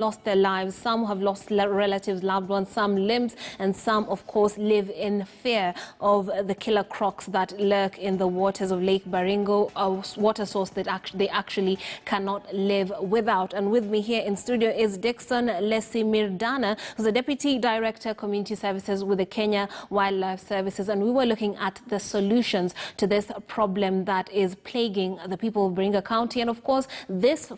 lost their lives, some have lost relatives, loved ones, some limbs, and some, of course, live in fear of the killer crocs that lurk in the waters of Lake Baringo, a water source that they actually cannot live without. And with me here in studio is Dixon Lesimirdana, who's the Deputy Director, Community Services with the Kenya Wildlife Services. And we were looking at the solutions to this problem that is plaguing the people of Baringo County. And of course, this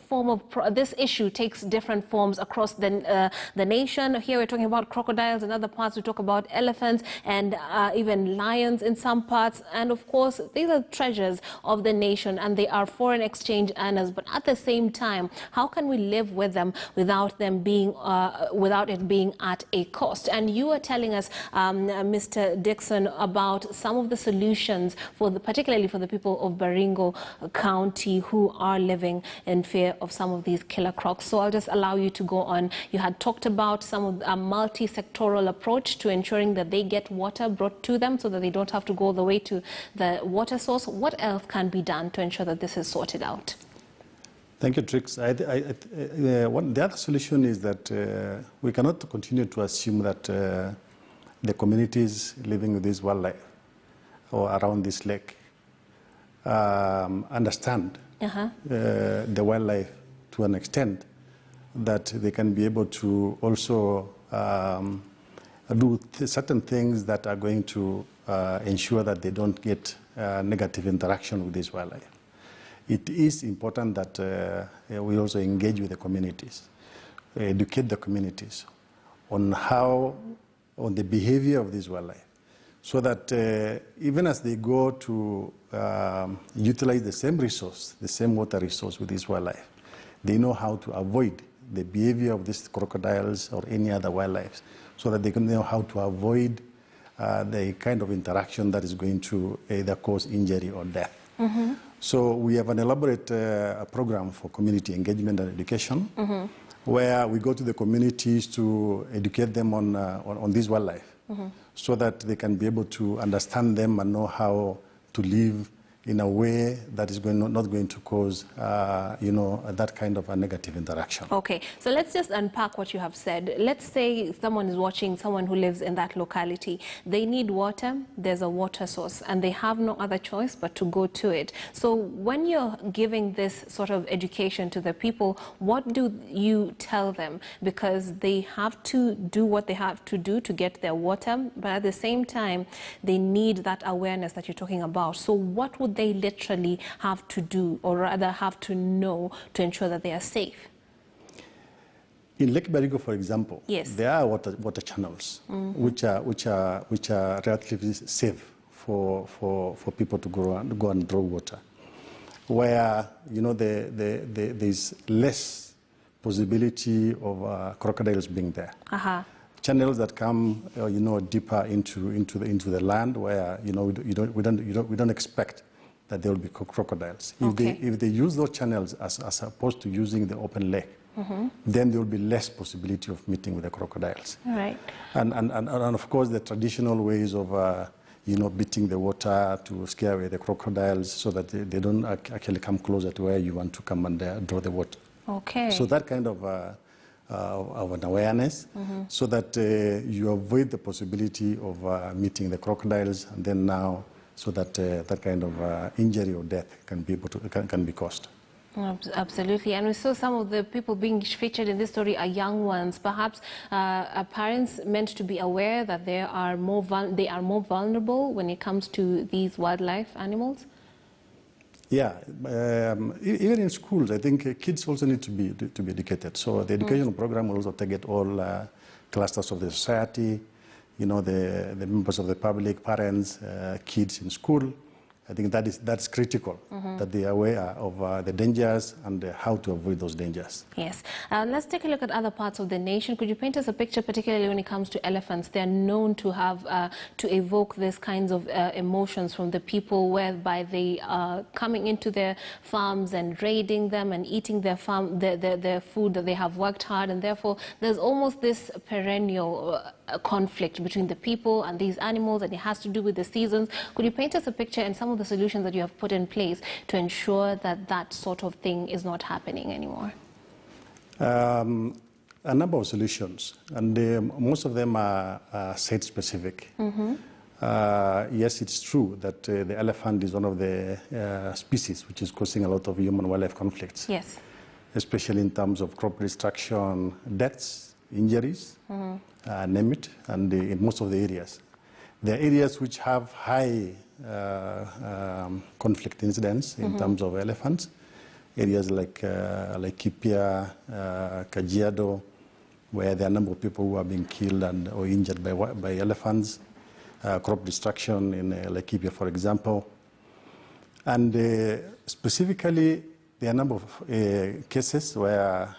issue takes different forms across the nation. Here we're talking about crocodiles. In other parts we talk about elephants and even lions in some parts. And of course these are treasures of the nation and they are foreign exchange earners. But at the same time, how can we live with them without it being at a cost? And you are telling us, Mr. Dixon, about some of the solutions particularly for the people of Baringo County who are living in fear of some of these killer crocs. So I'll just allow you to go on. You had talked about some of a multi-sectoral approach to ensuring that they get water brought to them so that they don't have to go all the way to the water source. What else can be done to ensure that this is sorted out? Thank you, Trix. The other solution is that we cannot continue to assume that the communities living with this wildlife or around this lake understand the wildlife to an extent that they can be able to also do certain things that are going to ensure that they don't get negative interaction with this wildlife. It is important that we also engage with the communities, educate the communities on the behavior of this wildlife, so that even as they go to utilize the same resource, the same water resource with this wildlife, they know how to avoid the behavior of these crocodiles or any other wildlife, so that they can know how to avoid the kind of interaction that is going to either cause injury or death. So we have an elaborate program for community engagement and education, where we go to the communities to educate them on this wildlife, so that they can be able to understand them and know how to live in a way that is not going to cause, that kind of a negative interaction. Okay, so let's just unpack what you have said. Let's say someone is watching, someone who lives in that locality. They need water, there's a water source, and they have no other choice but to go to it. So when you're giving this sort of education to the people, what do you tell them? Because they have to do what they have to do to get their water, but at the same time, they need that awareness that you're talking about. So what would they literally have to do, or rather have to know, to ensure that they are safe? In Lake Baringo, for example, yes, there are water channels which are relatively safe for people to go and draw water, where there's less possibility of crocodiles being there. Channels that come deeper into the land, where we don't expect that there will be crocodiles. If they use those channels as opposed to using the open lake, then there will be less possibility of meeting with the crocodiles. All right. And of course the traditional ways of beating the water to scare away the crocodiles, so that they don't actually come closer to where you want to come and draw the water. Okay. So that kind of an awareness, so that you avoid the possibility of meeting the crocodiles, and then now, so that that kind of injury or death can be caused. Absolutely. And we saw some of the people being featured in this story are young ones. Perhaps are parents meant to be aware that they are more vulnerable when it comes to these wildlife animals? Yeah, even in schools, I think kids also need to be educated. So the educational program will also target all clusters of the society, the members of the public, parents, kids in school. I think that's critical, that they are aware of the dangers and how to avoid those dangers. Yes. Let's take a look at other parts of the nation. Could you paint us a picture, particularly when it comes to elephants? They're known to have, to evoke these kinds of emotions from the people, whereby they are coming into their farms and raiding them and eating their food that they have worked hard, and therefore there's almost this perennial conflict between the people and these animals, and it has to do with the seasons. Could you paint us a picture and some of the solutions that you have put in place to ensure that that sort of thing is not happening anymore? a number of solutions, and most of them are site-specific. Yes, it's true that the elephant is one of the species which is causing a lot of human-wildlife conflicts. Yes. Especially in terms of crop destruction, deaths, injuries, name it, and in most of the areas. There are areas which have high conflict incidents in terms of elephants. Areas like Kipia, Kajiado, where there are a number of people who are being killed or injured by elephants. Crop destruction in Laikipia, for example. And specifically, there are a number of cases where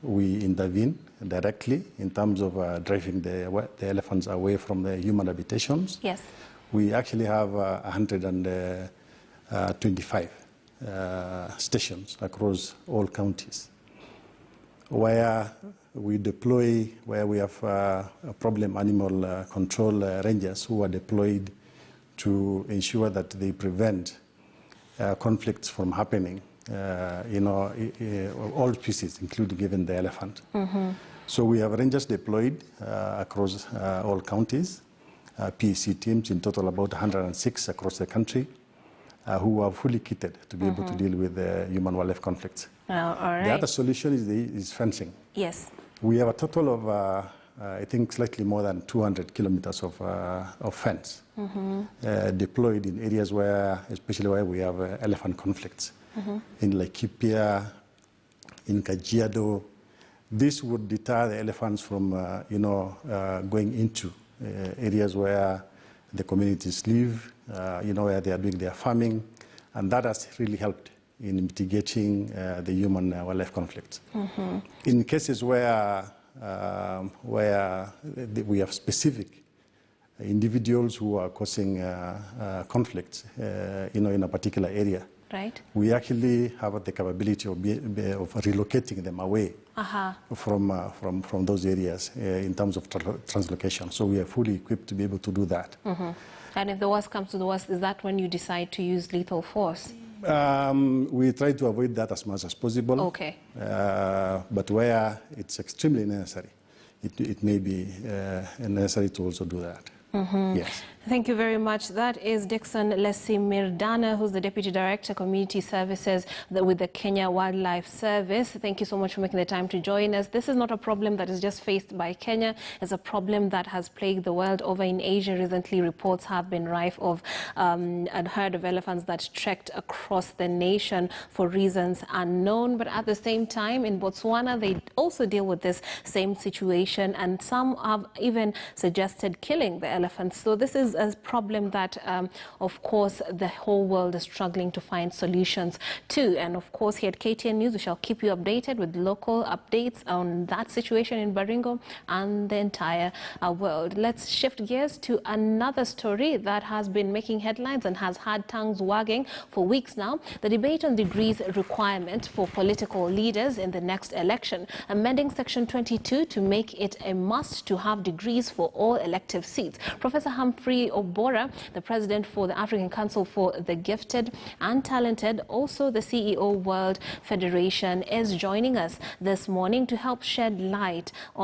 we intervene directly in terms of driving the elephants away from the human habitations. Yes. We actually have 125 stations across all counties where we deploy, where we have problem animal control rangers who are deployed to ensure that they prevent conflicts from happening, all species, including even the elephant. So we have rangers deployed across all counties, PEC teams, in total about 106 across the country, who are fully kitted to be able to deal with human-wildlife conflicts. All right. The other solution is fencing. Yes. We have a total of, I think, slightly more than 200 kilometers of fence deployed in areas where, especially where we have elephant conflicts. In Laikipia, in Kajiado. This would deter the elephants from, going into areas where the communities live, where they are doing their farming, and that has really helped in mitigating the human-wildlife conflicts. In cases where we have specific individuals who are causing conflicts, in a particular area, right, we actually have the capability of relocating them away from those areas in terms of translocation. So we are fully equipped to be able to do that. And if the worst comes to the worst, is that when you decide to use lethal force? We try to avoid that as much as possible. Okay. But where it's extremely necessary, it may be necessary to also do that. Yes. Thank you very much. That is Dixon Lesimirdana, who's the Deputy Director, Community Services with the Kenya Wildlife Service. Thank you so much for making the time to join us. This is not a problem that is just faced by Kenya. It's a problem that has plagued the world over in Asia. Recently, reports have been rife of a herd of elephants that trekked across the nation for reasons unknown. But at the same time, in Botswana, they also deal with this same situation, and some have even suggested killing the elephants. So this is a problem that, of course, the whole world is struggling to find solutions to. And of course, here at KTN News, we shall keep you updated with local updates on that situation in Baringo and the entire world. Let's shift gears to another story that has been making headlines and has had tongues wagging for weeks now. The debate on degrees requirement for political leaders in the next election, amending Section 22 to make it a must to have degrees for all elective seats. Professor Humphrey Obora, the president for the African Council for the Gifted and Talented, also the CEO World Federation, is joining us this morning to help shed light on